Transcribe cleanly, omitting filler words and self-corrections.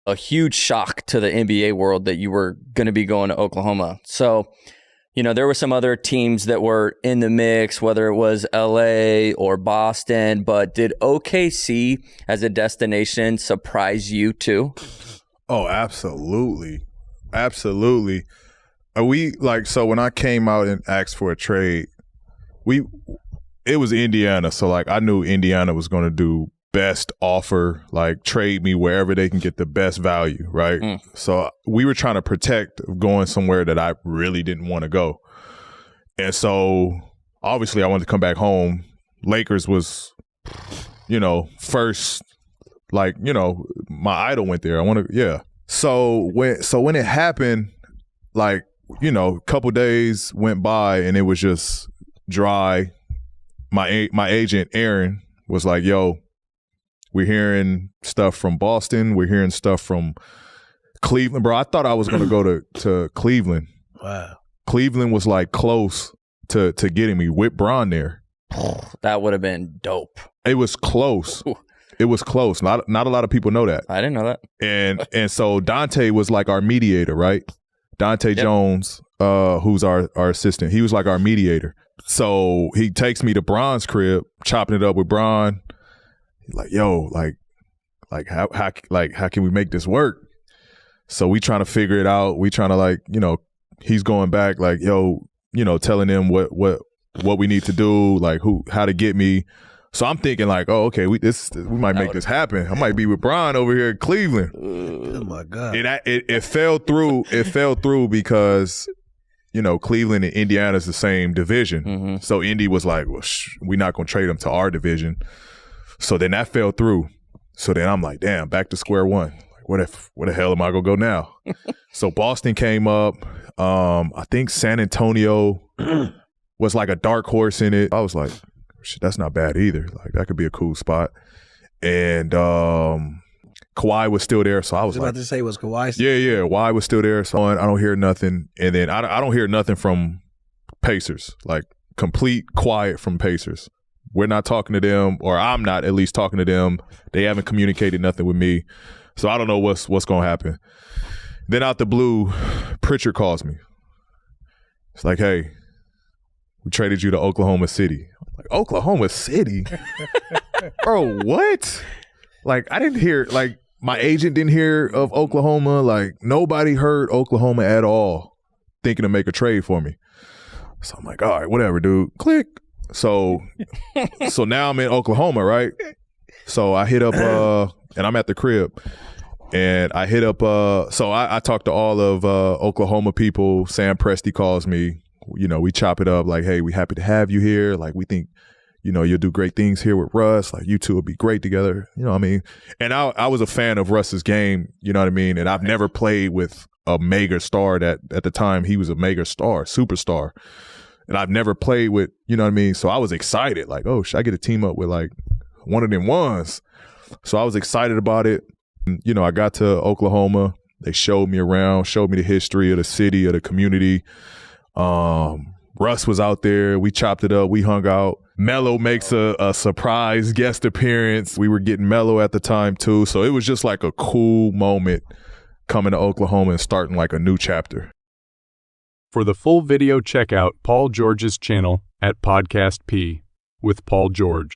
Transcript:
a huge shock to the NBA world that you were going to be going to Oklahoma. So, there were some other teams that were in the mix, whether it was LA or Boston, but did OKC as a destination surprise you too? Oh, absolutely. Absolutely. So when I came out and asked for a trade, it was Indiana. So I knew Indiana was going to do best offer, trade me wherever they can get the best value, right? So we were trying to protect going somewhere that I really didn't want to go. And so obviously I wanted to come back home. Lakers was, first, my idol went there. So when it happened, a couple days went by and it was just dry. My agent, Aaron, was like, yo, we're hearing stuff from Boston. We're hearing stuff from Cleveland. Bro, I thought I was going to go to Cleveland. Wow. Cleveland was close to getting me with Bron there. That would have been dope. It was close. It was close. Not a lot of people know that. I didn't know that. And so Dante was our mediator, right? Dante Jones, who's our assistant. He was our mediator. So he takes me to Bron's crib, chopping it up with Bron. He's like, yo, how can we make this work? So we trying to figure it out. We trying to he's going back telling them what we need to do, how to get me. So I'm thinking oh, okay, we might make this happen. I might be with Bron over here in Cleveland. Oh my God. It fell through. It fell through because Cleveland and Indiana is the same division. Mm-hmm. So Indy was like, well, we're not going to trade them to our division. So then that fell through. So then I'm like, damn, back to square one. Where the hell am I going to go now? So Boston came up. I think San Antonio was a dark horse in it. I was like, shit, that's not bad either. That could be a cool spot. And Kawhi was still there. So I was about to say, was Kawhi still? Yeah. Kawhi was still there. So I don't hear nothing. And then I don't hear nothing from Pacers. Complete quiet from Pacers. We're not talking to them, or I'm not at least talking to them. They haven't communicated nothing with me. So I don't know what's going to happen. Then out the blue, Pritchard calls me. It's like, hey, we traded you to Oklahoma City. I'm like, Oklahoma City? Bro, what? I didn't hear, my agent didn't hear of Oklahoma. Nobody heard Oklahoma at all thinking to make a trade for me. So I'm like, all right, whatever, dude. Click. So now I'm in Oklahoma, right? So I hit up, and I'm at the crib. And I hit up, so I talked to all of Oklahoma people. Sam Presti calls me. We chop it up hey, we happy to have you here. We think, you'll do great things here with Russ. You two will be great together. You know what I mean? And I was a fan of Russ's game, you know what I mean? And I've never played with a mega star that at the time he was a mega star, superstar. And I've never played with, you know what I mean? So I was excited, oh, should I get to team up with one of them ones? So I was excited about it. And, I got to Oklahoma. They showed me around, showed me the history of the city, of the community. Russ was out there. We chopped it up. We hung out. Melo makes a surprise guest appearance. We were getting Melo at the time too. So it was just a cool moment coming to Oklahoma and starting a new chapter. For the full video, check out Paul George's channel at Podcast P with Paul George.